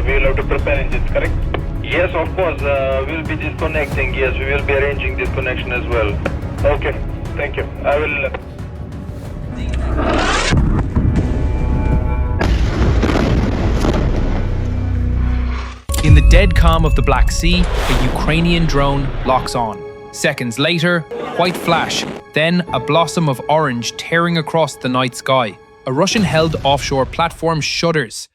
we will have to prepare engines, correct? Yes, of course. We'll be disconnecting. Yes, we will be arranging this connection as well. Okay, thank you. I will... In the dead calm of the Black Sea, a Ukrainian drone locks on. Seconds later, white flash, then a blossom of orange tearing across the night sky. A Russian-held offshore platform shudders.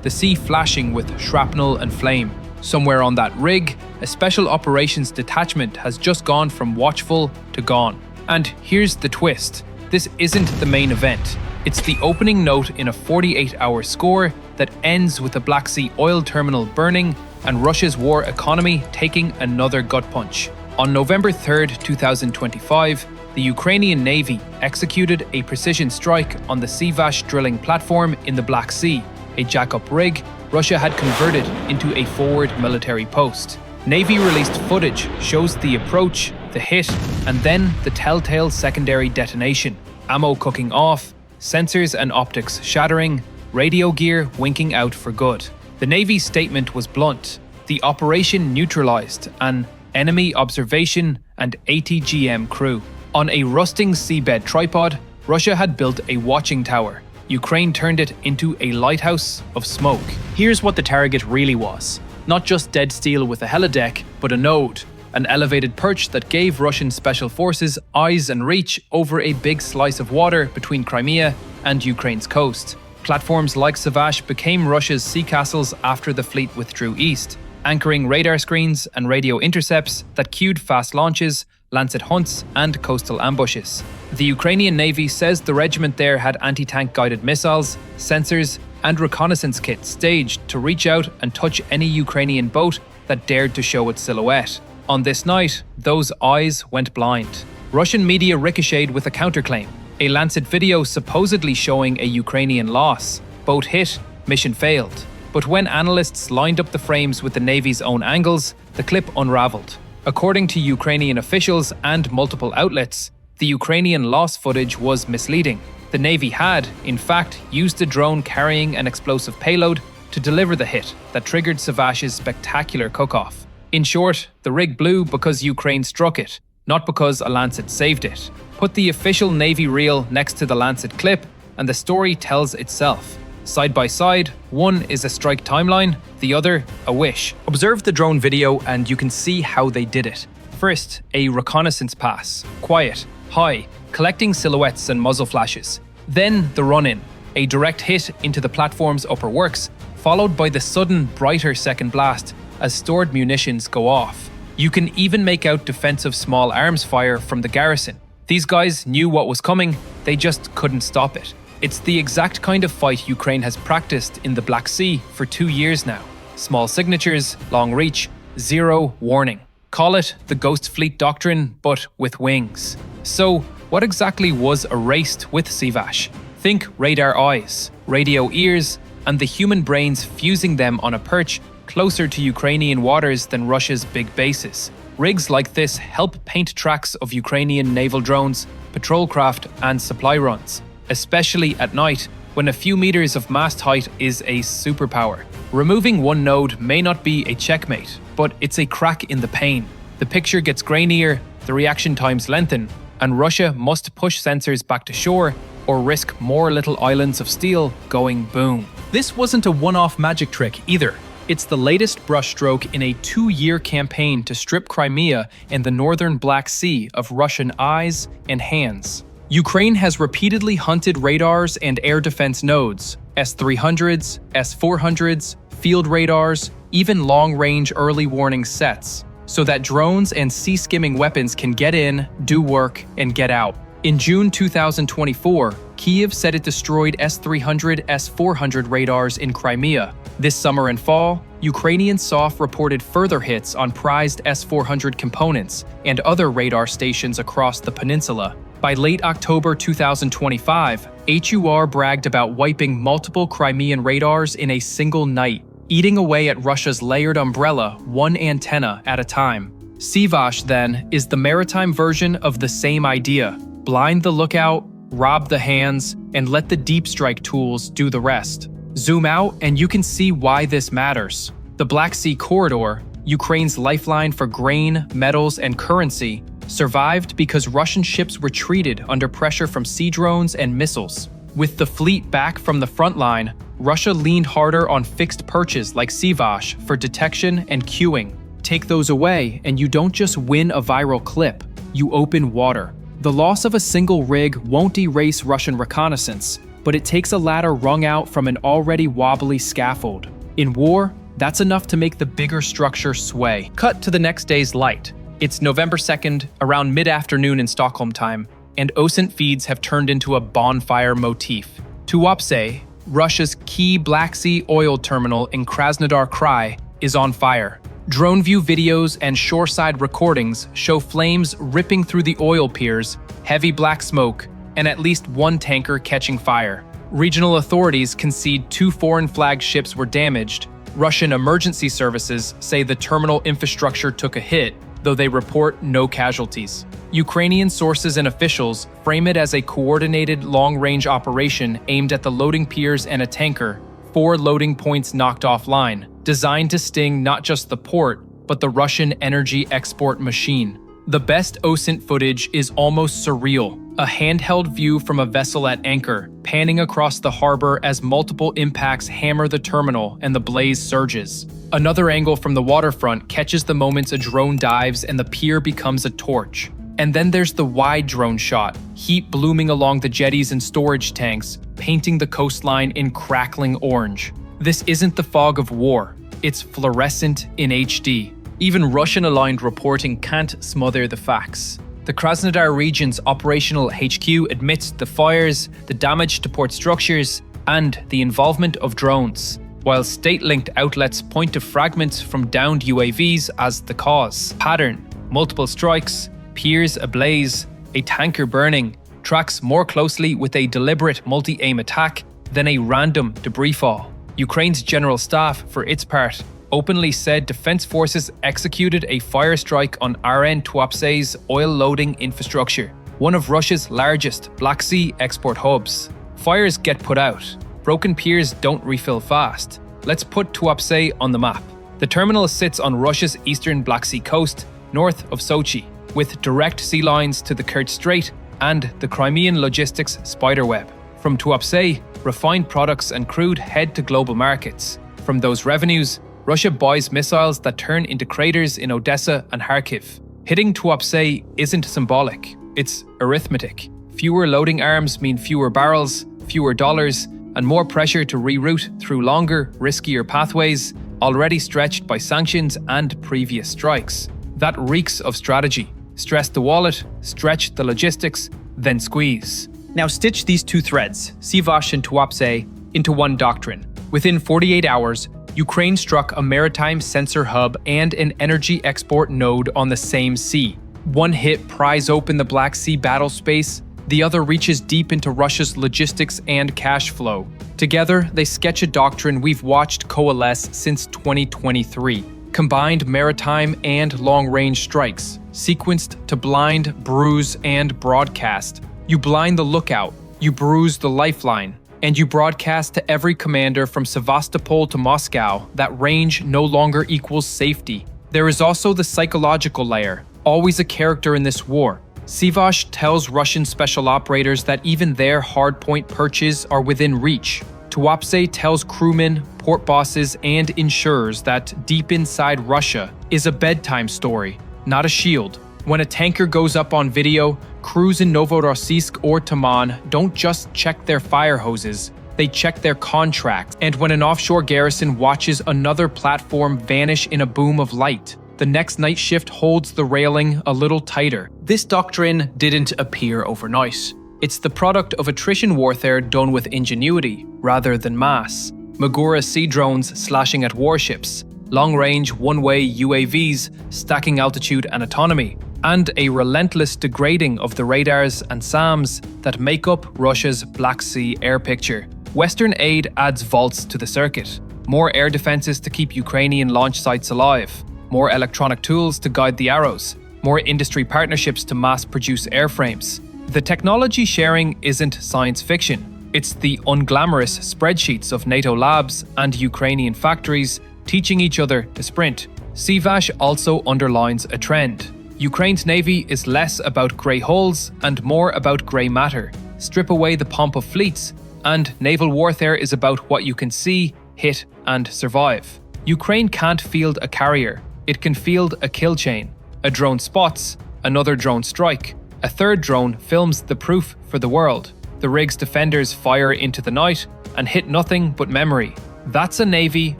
The sea flashing with shrapnel and flame. Somewhere on that rig, a special operations detachment has just gone from watchful to gone. And here's the twist. This isn't the main event. It's the opening note in a 48-hour score that ends with the Black Sea oil terminal burning and Russia's war economy taking another gut punch. On November 3rd, 2025, the Ukrainian Navy executed a precision strike on the Sivash drilling platform in the Black Sea, a jack-up rig Russia had converted into a forward military post. Navy released footage shows the approach, the hit, and then the telltale secondary detonation. Ammo cooking off, sensors and optics shattering, radio gear winking out for good. The Navy's statement was blunt. The operation neutralized an enemy observation and ATGM crew. On a rusting seabed tripod, Russia had built a watching tower. Ukraine turned it into a lighthouse of smoke. Here's what the target really was. Not just dead steel with a helideck, but a node. An elevated perch that gave Russian special forces eyes and reach over a big slice of water between Crimea and Ukraine's coast. Platforms like Sivash became Russia's sea castles after the fleet withdrew east, anchoring radar screens and radio intercepts that cued fast launches, Lancet hunts, and coastal ambushes. The Ukrainian Navy says the regiment there had anti-tank guided missiles, sensors, and reconnaissance kits staged to reach out and touch any Ukrainian boat that dared to show its silhouette. On this night, those eyes went blind. Russian media ricocheted with a counterclaim, a Lancet video supposedly showing a Ukrainian loss. Boat hit, mission failed. But when analysts lined up the frames with the Navy's own angles, the clip unraveled. According to Ukrainian officials and multiple outlets, the Ukrainian loss footage was misleading. The Navy had, in fact, used a drone carrying an explosive payload to deliver the hit that triggered Sivash's spectacular cook-off. In short, the rig blew because Ukraine struck it, not because a Lancet saved it. Put the official Navy reel next to the Lancet clip, and the story tells itself. Side by side, one is a strike timeline, the other a wish. Observe the drone video and you can see how they did it. First, a reconnaissance pass, quiet, high, collecting silhouettes and muzzle flashes. Then the run-in, a direct hit into the platform's upper works, followed by the sudden, brighter second blast as stored munitions go off. You can even make out defensive small arms fire from the garrison. These guys knew what was coming, they just couldn't stop it. It's the exact kind of fight Ukraine has practiced in the Black Sea for 2 years now. Small signatures, long reach, zero warning. Call it the Ghost Fleet doctrine, but with wings. So, what exactly was erased with Sivash? Think radar eyes, radio ears, and the human brains fusing them on a perch closer to Ukrainian waters than Russia's big bases. Rigs like this help paint tracks of Ukrainian naval drones, patrol craft, and supply runs, especially at night when a few meters of mast height is a superpower. Removing one node may not be a checkmate, but it's a crack in the pane. The picture gets grainier, the reaction times lengthen, and Russia must push sensors back to shore or risk more little islands of steel going boom. This wasn't a one-off magic trick either. It's the latest brushstroke in a 2-year campaign to strip Crimea and the northern Black Sea of Russian eyes and hands. Ukraine has repeatedly hunted radars and air defense nodes, S-300s, S-400s, field radars, even long-range early warning sets, so that drones and sea-skimming weapons can get in, do work, and get out. In June 2024, Kyiv said it destroyed S-300, S-400 radars in Crimea. This summer and fall, Ukrainian SOF reported further hits on prized S-400 components and other radar stations across the peninsula. By late October 2025, HUR bragged about wiping multiple Crimean radars in a single night, eating away at Russia's layered umbrella, one antenna at a time. Sivash, then, is the maritime version of the same idea. Blind the lookout, rob the hands, and let the deep strike tools do the rest. Zoom out and you can see why this matters. The Black Sea corridor, Ukraine's lifeline for grain, metals, and currency, survived because Russian ships retreated under pressure from sea drones and missiles. With the fleet back from the front line, Russia leaned harder on fixed perches like Sivash for detection and cueing. Take those away, and you don't just win a viral clip, you open water. The loss of a single rig won't erase Russian reconnaissance, but it takes a ladder wrung out from an already wobbly scaffold. In war, that's enough to make the bigger structure sway. Cut to the next day's light. It's November 2nd, around mid-afternoon in Stockholm time, and OSINT feeds have turned into a bonfire motif. Tuapse, Russia's key Black Sea oil terminal in Krasnodar Krai, is on fire. Drone view videos and shoreside recordings show flames ripping through the oil piers, heavy black smoke, and at least one tanker catching fire. Regional authorities concede 2 foreign flag ships were damaged. Russian emergency services say the terminal infrastructure took a hit, though they report no casualties. Ukrainian sources and officials frame it as a coordinated long-range operation aimed at the loading piers and a tanker, 4 loading points knocked offline, designed to sting not just the port, but the Russian energy export machine. The best OSINT footage is almost surreal, a handheld view from a vessel at anchor, panning across the harbor as multiple impacts hammer the terminal and the blaze surges. Another angle from the waterfront catches the moments a drone dives and the pier becomes a torch. And then there's the wide drone shot, heat blooming along the jetties and storage tanks, painting the coastline in crackling orange. This isn't the fog of war, it's fluorescent in HD. Even Russian-aligned reporting can't smother the facts. The Krasnodar region's operational HQ admits the fires, the damage to port structures, and the involvement of drones, while state-linked outlets point to fragments from downed UAVs as the cause. Pattern: multiple strikes, piers ablaze, a tanker burning, tracks more closely with a deliberate multi-aim attack than a random debris fall. Ukraine's general staff, for its part, openly said defense forces executed a fire strike on RN Tuapse's oil-loading infrastructure, one of Russia's largest Black Sea export hubs. Fires get put out. Broken piers don't refill fast. Let's put Tuapse on the map. The terminal sits on Russia's eastern Black Sea coast, north of Sochi, with direct sea lines to the Kerch Strait and the Crimean logistics spiderweb. From Tuapse, refined products and crude head to global markets. From those revenues, Russia buys missiles that turn into craters in Odessa and Kharkiv. Hitting Tuapse isn't symbolic, it's arithmetic. Fewer loading arms mean fewer barrels, fewer dollars, and more pressure to reroute through longer, riskier pathways, already stretched by sanctions and previous strikes. That reeks of strategy. Stress the wallet, stretch the logistics, then squeeze. Now stitch these 2 threads, Sivash and Tuapse, into one doctrine. Within 48 hours, Ukraine struck a maritime sensor hub and an energy export node on the same sea. One hit pries open the Black Sea battle space, the other reaches deep into Russia's logistics and cash flow. Together, they sketch a doctrine we've watched coalesce since 2023. Combined maritime and long-range strikes, sequenced to blind, bruise, and broadcast. You blind the lookout, you bruise the lifeline, and you broadcast to every commander from Sevastopol to Moscow that range no longer equals safety. There is also the psychological layer, always a character in this war. Sivash tells Russian special operators that even their hardpoint perches are within reach. Tuapse tells crewmen, port bosses, and insurers that deep inside Russia is a bedtime story, not a shield. When a tanker goes up on video, crews in Novorossiysk or Taman don't just check their fire hoses, they check their contracts. And when an offshore garrison watches another platform vanish in a boom of light, the next night shift holds the railing a little tighter. This doctrine didn't appear overnight. It's the product of attrition warfare done with ingenuity, rather than mass. Magura sea drones slashing at warships, long-range one-way UAVs stacking altitude and autonomy, and a relentless degrading of the radars and SAMs that make up Russia's Black Sea air picture. Western aid adds vaults to the circuit, more air defenses to keep Ukrainian launch sites alive, more electronic tools to guide the arrows, more industry partnerships to mass-produce airframes. The technology sharing isn't science fiction. It's the unglamorous spreadsheets of NATO labs and Ukrainian factories teaching each other to sprint. Sivash also underlines a trend. Ukraine's navy is less about grey holes and more about grey matter. Strip away the pomp of fleets, and naval warfare is about what you can see, hit, and survive. Ukraine can't field a carrier. It can field a kill chain. A drone spots, another drone strike. A third drone films the proof for the world. The rig's defenders fire into the night and hit nothing but memory. That's a Navy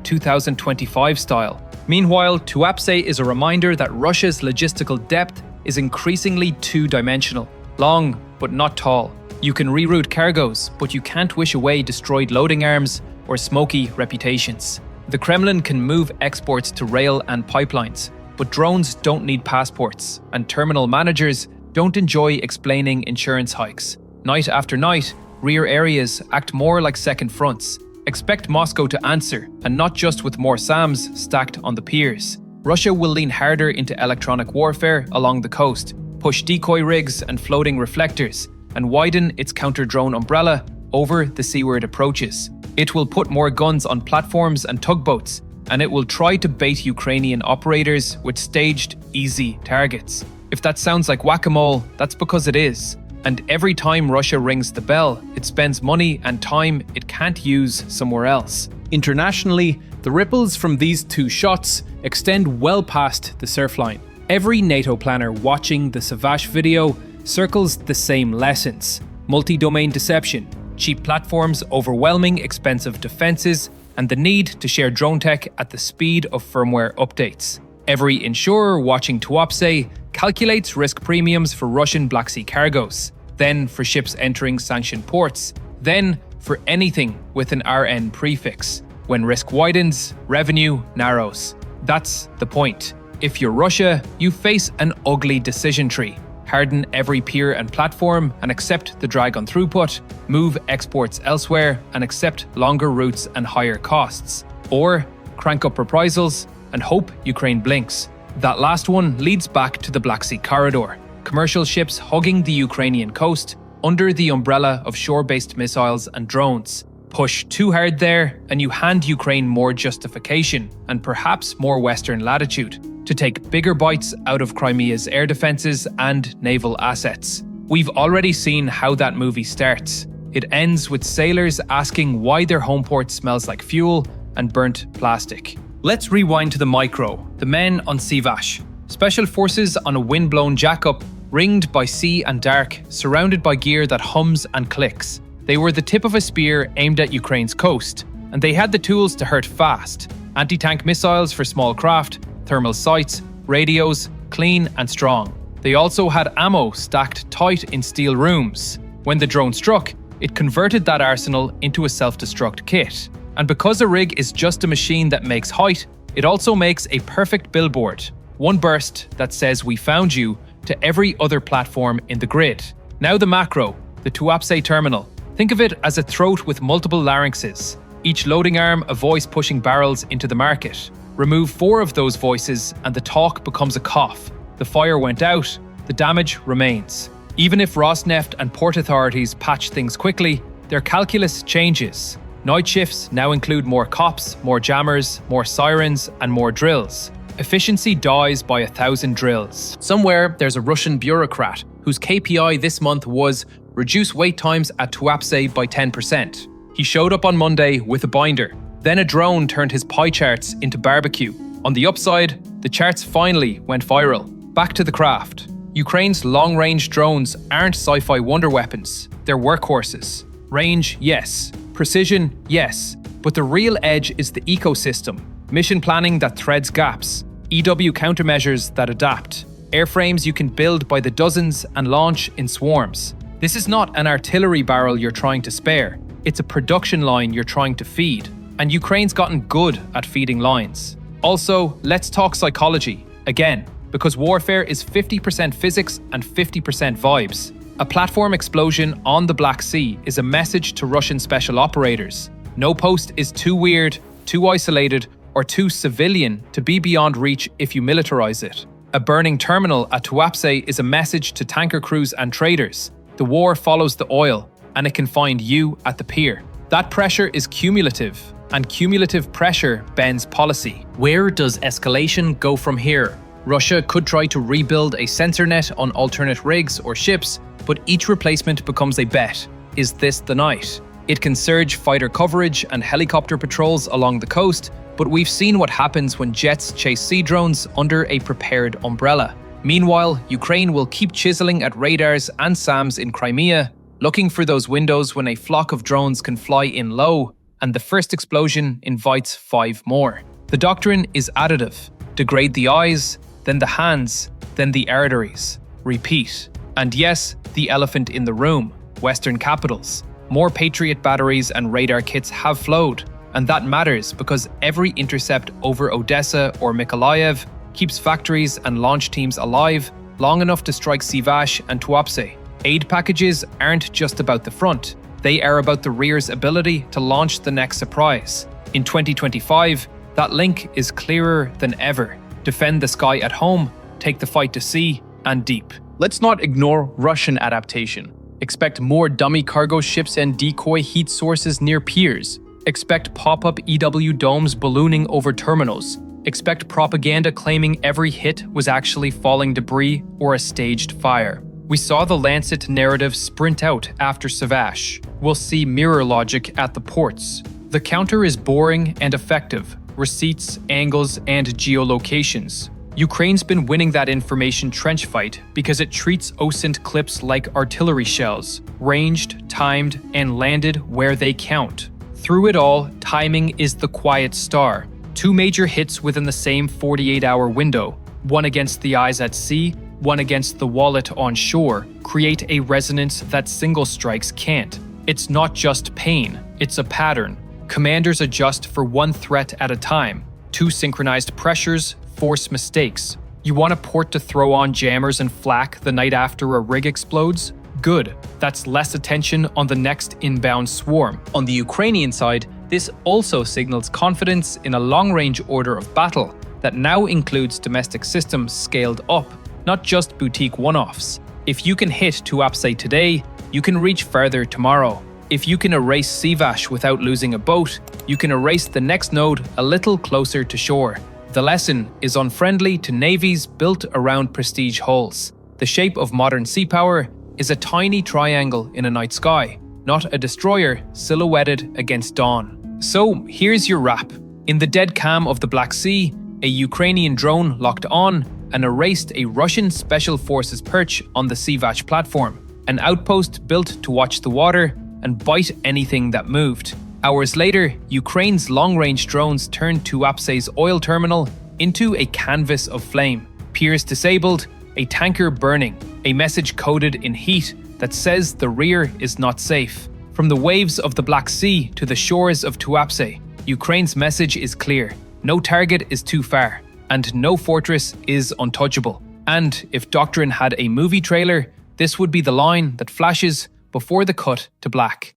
2025 style. Meanwhile, Tuapse is a reminder that Russia's logistical depth is increasingly two-dimensional. Long, but not tall. You can reroute cargoes, but you can't wish away destroyed loading arms or smoky reputations. The Kremlin can move exports to rail and pipelines, but drones don't need passports, and terminal managers don't enjoy explaining insurance hikes. Night after night, rear areas act more like second fronts. Expect Moscow to answer, and not just with more SAMs stacked on the piers. Russia will lean harder into electronic warfare along the coast, push decoy rigs and floating reflectors, and widen its counter-drone umbrella over the seaward approaches. It will put more guns on platforms and tugboats, and it will try to bait Ukrainian operators with staged, easy targets. If that sounds like whack-a-mole, that's because it is. And every time Russia rings the bell, it spends money and time it can't use somewhere else. Internationally, the ripples from these two shots extend well past the surfline. Every NATO planner watching the Sivash video circles the same lessons: multi-domain deception, cheap platforms, overwhelming expensive defenses, and the need to share drone tech at the speed of firmware updates. Every insurer watching Tuapse calculates risk premiums for Russian Black Sea cargoes, then for ships entering sanctioned ports, then for anything with an RN prefix. When risk widens, revenue narrows. That's the point. If you're Russia, you face an ugly decision tree. Harden every pier and platform and accept the drag on throughput, move exports elsewhere and accept longer routes and higher costs. Or crank up reprisals and hope Ukraine blinks. That last one leads back to the Black Sea corridor. Commercial ships hugging the Ukrainian coast under the umbrella of shore-based missiles and drones. Push too hard there and you hand Ukraine more justification and perhaps more Western latitude to take bigger bites out of Crimea's air defenses and naval assets. We've already seen how that movie starts. It ends with sailors asking why their home port smells like fuel and burnt plastic. Let's rewind to the micro, the men on Sivash. Special forces on a wind-blown jack-up, ringed by sea and dark, surrounded by gear that hums and clicks. They were the tip of a spear aimed at Ukraine's coast, and they had the tools to hurt fast. Anti-tank missiles for small craft, thermal sights, radios, clean and strong. They also had ammo stacked tight in steel rooms. When the drone struck, it converted that arsenal into a self-destruct kit. And because a rig is just a machine that makes height, it also makes a perfect billboard. One burst that says "we found you" to every other platform in the grid. Now the macro, the Tuapse terminal. Think of it as a throat with multiple larynxes, each loading arm a voice pushing barrels into the market. Remove 4 of those voices and the talk becomes a cough. The fire went out, the damage remains. Even if Rosneft and port authorities patch things quickly, their calculus changes. Night shifts now include more cops, more jammers, more sirens, and more drills. Efficiency dies by 1,000 drills. Somewhere there's a Russian bureaucrat whose KPI this month was reduce wait times at Tuapse by 10%. He showed up on Monday with a binder. Then a drone turned his pie charts into barbecue. On the upside, the charts finally went viral. Back to the craft. Ukraine's long-range drones aren't sci-fi wonder weapons. They're workhorses. Range, yes. Precision, yes. But the real edge is the ecosystem. Mission planning that threads gaps. EW countermeasures that adapt. Airframes you can build by the dozens and launch in swarms. This is not an artillery barrel you're trying to spare. It's a production line you're trying to feed. And Ukraine's gotten good at feeding lines. Also, let's talk psychology, again, because warfare is 50% physics and 50% vibes. A platform explosion on the Black Sea is a message to Russian special operators. No post is too weird, too isolated, or too civilian to be beyond reach if you militarize it. A burning terminal at Tuapse is a message to tanker crews and traders. The war follows the oil, and it can find you at the pier. That pressure is cumulative, and cumulative pressure bends policy. Where does escalation go from here? Russia could try to rebuild a sensor net on alternate rigs or ships, but each replacement becomes a bet. Is this the night? It can surge fighter coverage and helicopter patrols along the coast, but we've seen what happens when jets chase sea drones under a prepared umbrella. Meanwhile, Ukraine will keep chiseling at radars and SAMs in Crimea, looking for those windows when a flock of drones can fly in low, and the first explosion invites 5 more. The doctrine is additive. Degrade the eyes, then the hands, then the arteries. Repeat. And yes, the elephant in the room, Western capitals. More Patriot batteries and radar kits have flowed, and that matters because every intercept over Odessa or Mykolaiv keeps factories and launch teams alive long enough to strike Sivash and Tuapse. Aid packages aren't just about the front, they are about the rear's ability to launch the next surprise. In 2025, that link is clearer than ever. Defend the sky at home, take the fight to sea and deep. Let's not ignore Russian adaptation. Expect more dummy cargo ships and decoy heat sources near piers. Expect pop-up EW domes ballooning over terminals. Expect propaganda claiming every hit was actually falling debris or a staged fire. We saw the Lancet narrative sprint out after Sivash. We'll see mirror logic at the ports. The counter is boring and effective. Receipts, angles, and geolocations. Ukraine's been winning that information trench fight because it treats OSINT clips like artillery shells, ranged, timed, and landed where they count. Through it all, timing is the quiet star. 2 major hits within the same 48-hour window, one against the eyes at sea, one against the wallet on shore, create a resonance that single strikes can't. It's not just pain, it's a pattern. Commanders adjust for one threat at a time. 2 synchronized pressures force mistakes. You want a port to throw on jammers and flak the night after a rig explodes? Good. That's less attention on the next inbound swarm. On the Ukrainian side, this also signals confidence in a long-range order of battle that now includes domestic systems scaled up, not just boutique one-offs. If you can hit Tuapse today, you can reach further tomorrow. If you can erase Sivash without losing a boat, you can erase the next node a little closer to shore. The lesson is unfriendly to navies built around prestige hulls. The shape of modern sea power is a tiny triangle in a night sky, not a destroyer silhouetted against dawn. So here's your wrap. In the dead calm of the Black Sea, a Ukrainian drone locked on and erased a Russian Special Forces perch on the Sivash platform, an outpost built to watch the water and bite anything that moved. Hours later, Ukraine's long-range drones turned Tuapse's oil terminal into a canvas of flame. Piers disabled, a tanker burning, a message coded in heat that says the rear is not safe. From the waves of the Black Sea to the shores of Tuapse, Ukraine's message is clear. No target is too far, and no fortress is untouchable. And if Doctrine had a movie trailer, this would be the line that flashes before the cut to black.